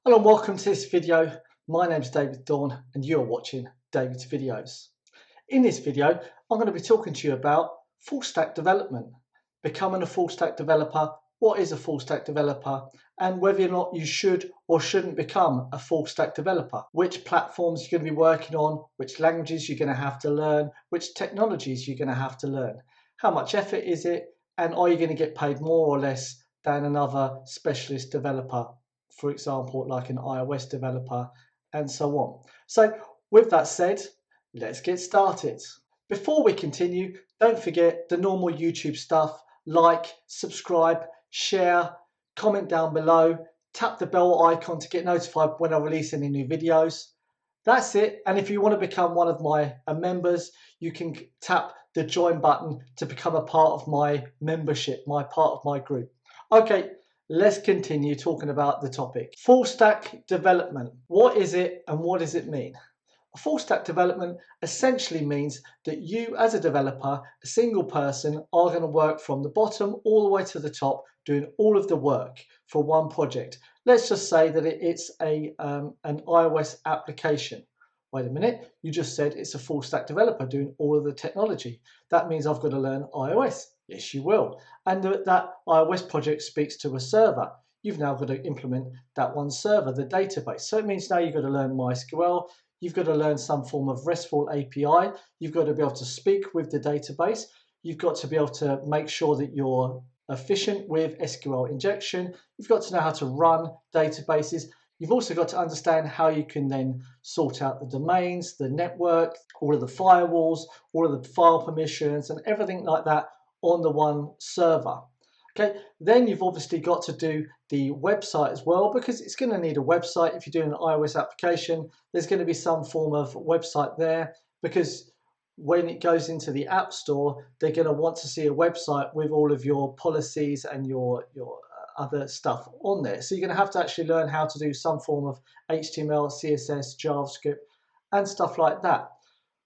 Hello and welcome to this video. My name is David Dawn and you're watching David's Videos. In this video, I'm going to be talking to you about full stack development, becoming a full stack developer, what is a full stack developer, and whether or not you should or shouldn't become a full stack developer, which platforms you're going to be working on, which languages you're going to have to learn, which technologies you're going to have to learn, how much effort is it, and are you going to get paid more or less than another specialist developer, for example, like an iOS developer, and so on. So with that said, let's get started. Before we continue, don't forget the normal YouTube stuff, like, subscribe, share, comment down below, tap the bell icon to get notified when I release any new videos. That's it. And if you want to become one of my members, you can tap the join button to become a part of my membership, part of my group. Okay, let's continue talking about the topic. Full stack development. What is it and what does it mean? Full stack development essentially means that you as a developer, a single person, are going to work from the bottom all the way to the top, doing all of the work for one project. Let's just say that it's an iOS application. Wait a minute, you just said it's a full stack developer doing all of the technology. That means I've got to learn iOS. Yes, you will. And that iOS project speaks to a server. You've now got to implement that one server, the database. So it means now you've got to learn MySQL. You've got to learn some form of RESTful API. You've got to be able to speak with the database. You've got to be able to make sure that you're efficient with SQL injection. You've got to know how to run databases. You've also got to understand how you can then sort out the domains, the network, all of the firewalls, all of the file permissions, and everything like that on the one server. Okay, then you've obviously got to do the website as well, because it's going to need a website. If you're doing an iOS application, there's going to be some form of website there, because when it goes into the App Store, they're going to want to see a website with all of your policies and your other stuff on there. So you're going to have to actually learn how to do some form of HTML, CSS, JavaScript, and stuff like that.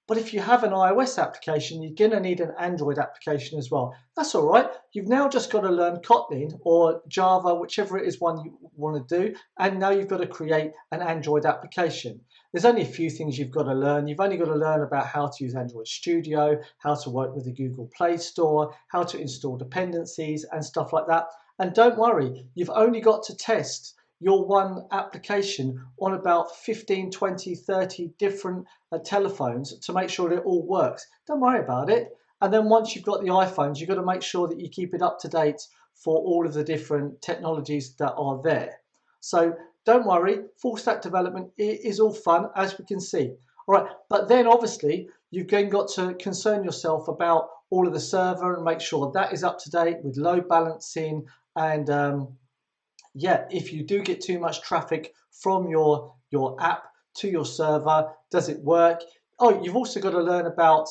But if you have an iOS application, you're going to need an Android application as well. That's all right. You've now just got to learn Kotlin or Java, whichever it is one you want to do. And now you've got to create an Android application. There's only a few things you've got to learn. You've only got to learn about how to use Android Studio, how to work with the Google Play Store, how to install dependencies and stuff like that. And don't worry, you've only got to test your one application on about 15, 20, 30 different telephones to make sure that it all works. Don't worry about it. And then once you've got the iPhones, you've got to make sure that you keep it up to date for all of the different technologies that are there. So don't worry, full stack development is all fun, as we can see. All right, but then obviously you've then got to concern yourself about all of the server and make sure that is up to date with load balancing and yeah, if you do get too much traffic from your app to your server, does it work? Oh, you've also got to learn about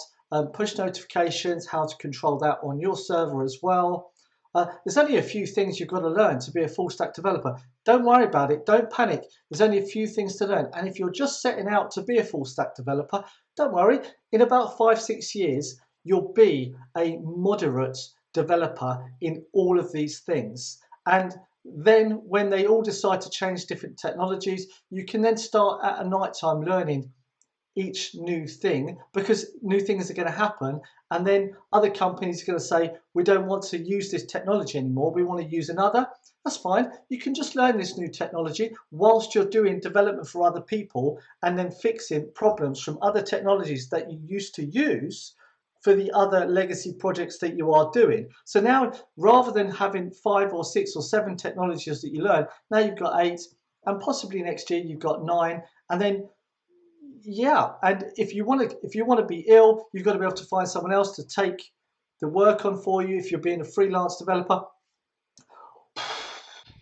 push notifications, how to control that on your server as well. There's only a few things you've got to learn to be a full stack developer. Don't worry about it. Don't panic. There's only a few things to learn. And if you're just setting out to be a full stack developer, don't worry. In about 5-6 years, you'll be a moderate developer in all of these things. And then when they all decide to change different technologies, you can then start at a night time learning each new thing, because new things are going to happen, and then other companies are going to say, we don't want to use this technology anymore, we want to use another. That's fine. You can just learn this new technology whilst you're doing development for other people and then fixing problems from other technologies that you used to use for the other legacy projects that you are doing. So now, rather than having 5 or 6 or 7 technologies that you learn, now you've got 8, and possibly next year you've got 9, and then yeah, and if you want to be ill, you've got to be able to find someone else to take the work on for you if you're being a freelance developer.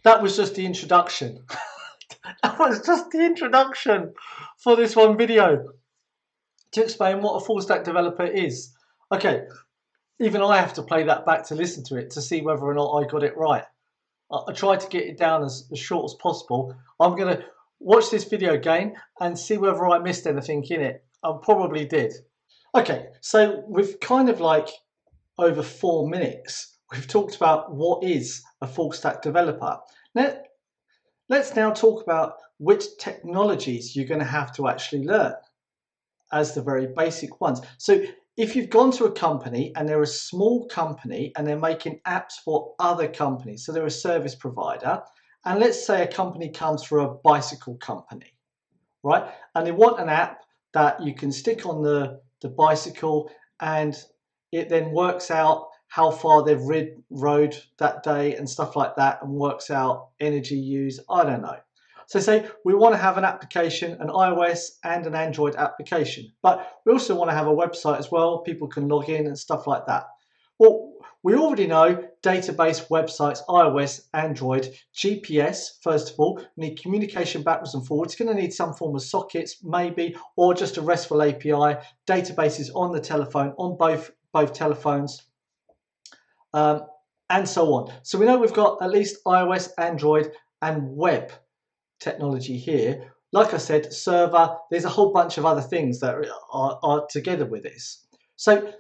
That was just the introduction. That was just the introduction for this one video to explain what a full stack developer is. Okay, even I have to play that back to listen to it to see whether or not I got it right. I tried to get it down as short as possible. I'm going to watch this video again and see whether I missed anything in it. I probably did. Okay, so we've kind of like over 4 minutes, we've talked about what is a full stack developer. Let's now talk about which technologies you're going to have to actually learn as the very basic ones. So if you've gone to a company and they're a small company and they're making apps for other companies, so they're a service provider, and let's say a company comes for a bicycle company, right? And they want an app that you can stick on the bicycle and it then works out how far they've rode that day and stuff like that, and works out energy use, I don't know. So say we want to have an application, an iOS and an Android application, but we also want to have a website as well. People can log in and stuff like that. Well, we already know database, websites, iOS, Android, GPS, first of all, need communication backwards and forwards. It's going to need some form of sockets, maybe, or just a RESTful API, databases on the telephone, on both telephones, and so on. So we know we've got at least iOS, Android, and web technology here. Like I said, server, there's a whole bunch of other things that are together with this. So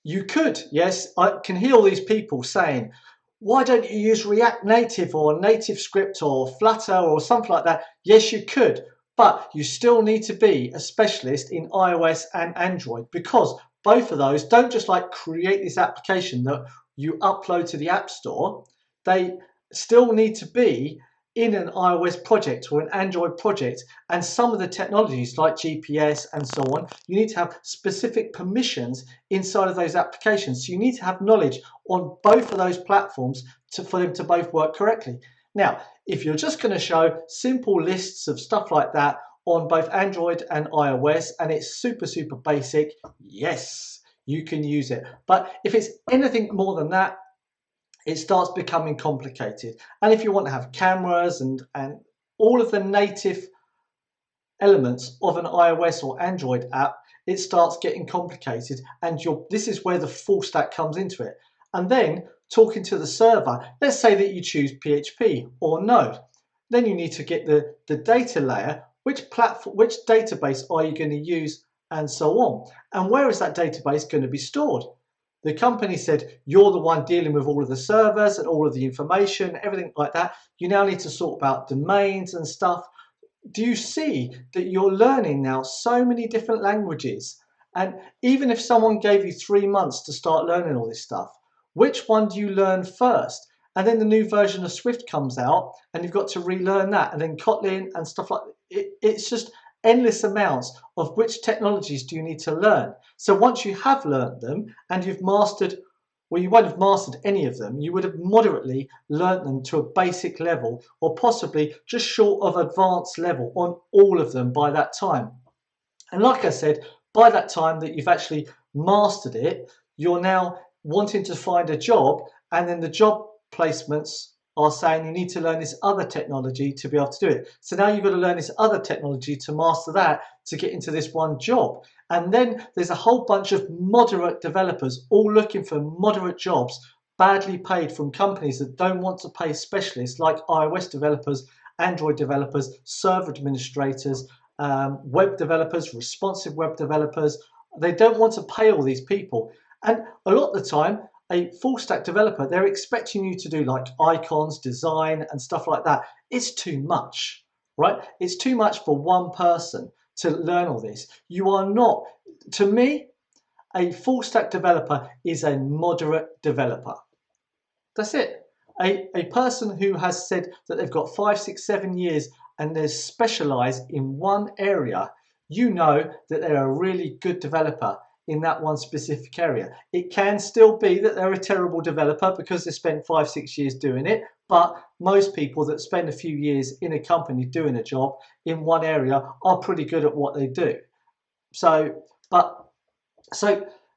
you could, yes, I can hear all these people saying, why don't you use React Native or NativeScript or Flutter or something like that? Yes, you could, but you still need to be a specialist in iOS and Android, because both of those don't just like create this application that you upload to the App Store. They still need to be in an iOS project or an Android project, and some of the technologies like GPS and so on, you need to have specific permissions inside of those applications. So you need to have knowledge on both of those platforms for them to both work correctly. Now, if you're just going to show simple lists of stuff like that on both Android and iOS, and it's super basic, yes, you can use it. But if it's anything more than that, it starts becoming complicated. And if you want to have cameras and all of the native elements of an iOS or Android app, it starts getting complicated, and this is where the full stack comes into it. And then talking to the server, let's say that you choose PHP or Node, then you need to get the data layer, which platform, which database are you going to use, and so on. And where is that database going to be stored? The company said, you're the one dealing with all of the servers and all of the information, everything like that. You now need to sort about domains and stuff. Do you see that you're learning now so many different languages? And even if someone gave you 3 months to start learning all this stuff, which one do you learn first? And then the new version of Swift comes out and you've got to relearn that, and then Kotlin and stuff like that. It's just endless amounts of which technologies do you need to learn. So once you have learned them and you've mastered, well, you won't have mastered any of them, you would have moderately learnt them to a basic level, or possibly just short of advanced level on all of them by that time. And like I said, by that time that you've actually mastered it, you're now wanting to find a job, and then the job placements are saying you need to learn this other technology to be able to do it. So now you've got to learn this other technology to master that to get into this one job. And then there's a whole bunch of moderate developers all looking for moderate jobs, badly paid, from companies that don't want to pay specialists like iOS developers, Android developers, server administrators, web developers, responsive web developers. They don't want to pay all these people. And a lot of the time, a full stack developer, they're expecting you to do like icons, design and stuff like that. It's too much, right? It's too much for one person to learn all this. You are not, to me, a full stack developer is a moderate developer. That's it. A person who has said that they've got 5, 6, 7 years and they're specialized in one area, you know that they're a really good developer in that one specific area. It can still be that they're a terrible developer because they spent 5, 6 years doing it, but most people that spend a few years in a company doing a job in one area are pretty good at what they do. So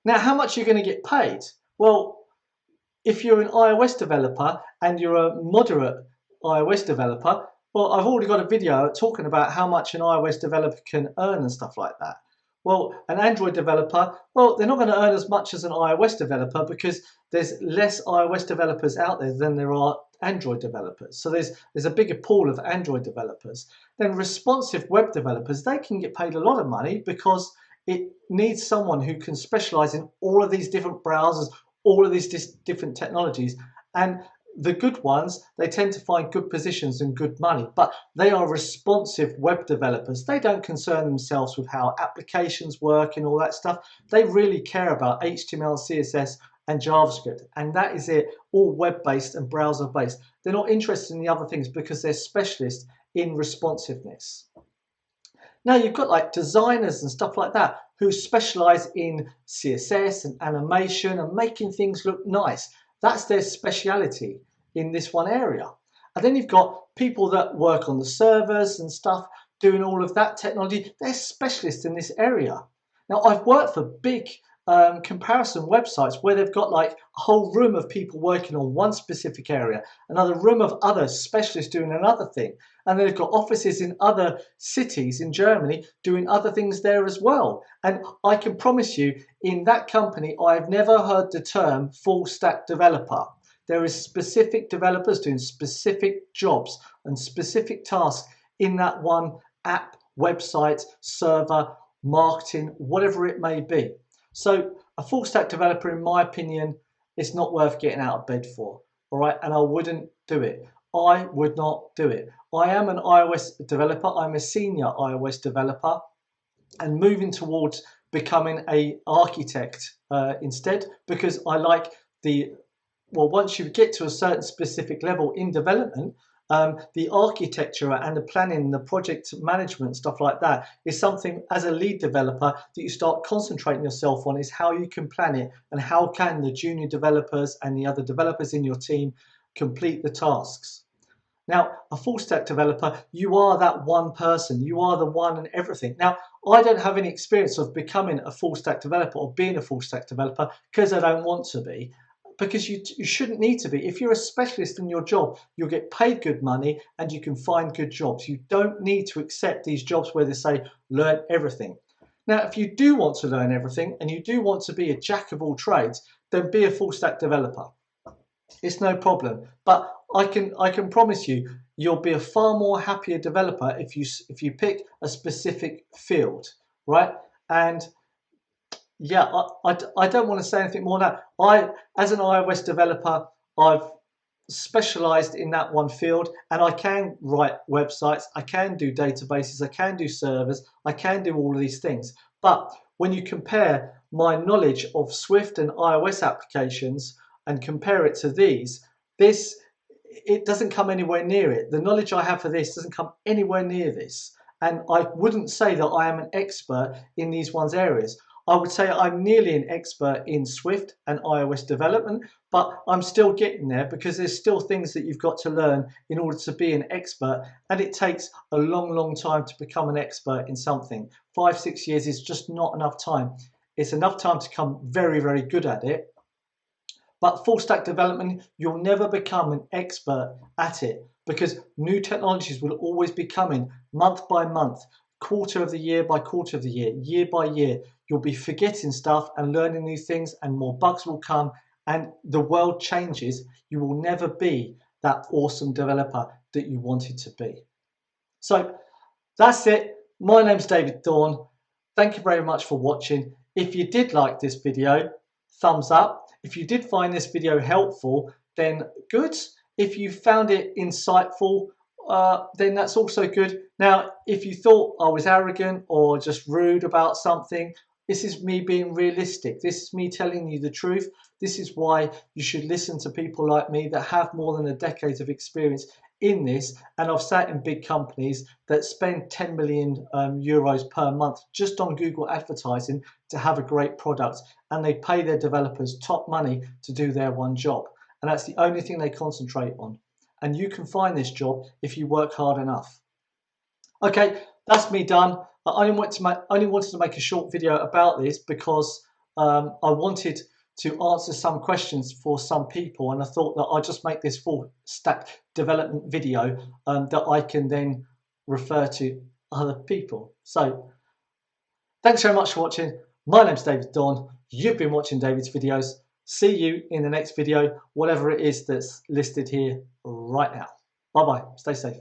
now how much are you going to get paid? Well, if you're an iOS developer and you're a moderate iOS developer, well, I've already got a video talking about how much an iOS developer can earn and stuff like that. Well, an Android developer, well, they're not going to earn as much as an iOS developer because there's less iOS developers out there than there are Android developers. So there's a bigger pool of Android developers. Then responsive web developers, they can get paid a lot of money because it needs someone who can specialize in all of these different browsers, all of these different technologies. And the good ones, they tend to find good positions and good money, but they are responsive web developers. They don't concern themselves with how applications work and all that stuff. They really care about HTML, CSS and JavaScript, and that is it, all web-based and browser-based. They're not interested in the other things because they're specialists in responsiveness. Now you've got like designers and stuff like that who specialize in CSS and animation and making things look nice. That's their speciality in this one area. And then you've got people that work on the servers and stuff doing all of that technology. They're specialists in this area. Now I've worked for big comparison websites where they've got like a whole room of people working on one specific area, another room of other specialists doing another thing, and they've got offices in other cities in Germany doing other things there as well. And I can promise you, in that company, I've never heard the term full stack developer. There is specific developers doing specific jobs and specific tasks in that one app, website, server, marketing, whatever it may be. So a full stack developer, in my opinion, is not worth getting out of bed for, all right? And I wouldn't do it. I would not do it. I am an iOS developer. I'm a senior iOS developer and moving towards becoming an architect instead, because I like once you get to a certain specific level in development, the architecture and the planning, the project management, stuff like that is something as a lead developer that you start concentrating yourself on, is how you can plan it and how can the junior developers and the other developers in your team complete the tasks. Now, a full stack developer, you are that one person, you are the one and everything. Now, I don't have any experience of becoming a full stack developer or being a full stack developer because I don't want to be. Because you shouldn't need to be. If you're a specialist in your job, you'll get paid good money and you can find good jobs. You don't need to accept these jobs where they say, learn everything. Now, if you do want to learn everything and you do want to be a jack of all trades, then be a full stack developer. It's no problem. But I can promise you, you'll be a far more happier developer if you pick a specific field, right? And yeah, I don't want to say anything more than that. As an iOS developer, I've specialized in that one field, and I can write websites, I can do databases, I can do servers, I can do all of these things. But when you compare my knowledge of Swift and iOS applications and compare it to it doesn't come anywhere near it. The knowledge I have for this doesn't come anywhere near this. And I wouldn't say that I am an expert in these ones areas. I would say I'm nearly an expert in Swift and iOS development, but I'm still getting there because there's still things that you've got to learn in order to be an expert, and it takes a long, long time to become an expert in something. 5-6 years is just not enough time. It's enough time to become very, very good at it. But full stack development, you'll never become an expert at it because new technologies will always be coming month by month, quarter of the year by quarter of the year, year by year. You'll be forgetting stuff and learning new things, and more bugs will come, and the world changes. You will never be that awesome developer that you wanted to be. So that's it. My name's David Dawn. Thank you very much for watching. If you did like this video, thumbs up. If you did find this video helpful, then good. If you found it insightful, then that's also good. Now, if you thought I was arrogant or just rude about something, this is me being realistic. This is me telling you the truth. This is why you should listen to people like me that have more than a decade of experience in this. And I've sat in big companies that spend 10 million euros per month just on Google advertising to have a great product. And they pay their developers top money to do their one job. And that's the only thing they concentrate on. And you can find this job if you work hard enough. Okay, that's me done. I only wanted to make a short video about this because I wanted to answer some questions for some people, and I thought that I'd just make this full stack development video that I can then refer to other people. So thanks very much for watching. My name's David Dawn. You've been watching David's videos. See you in the next video, whatever it is that's listed here right now. Bye-bye. Stay safe.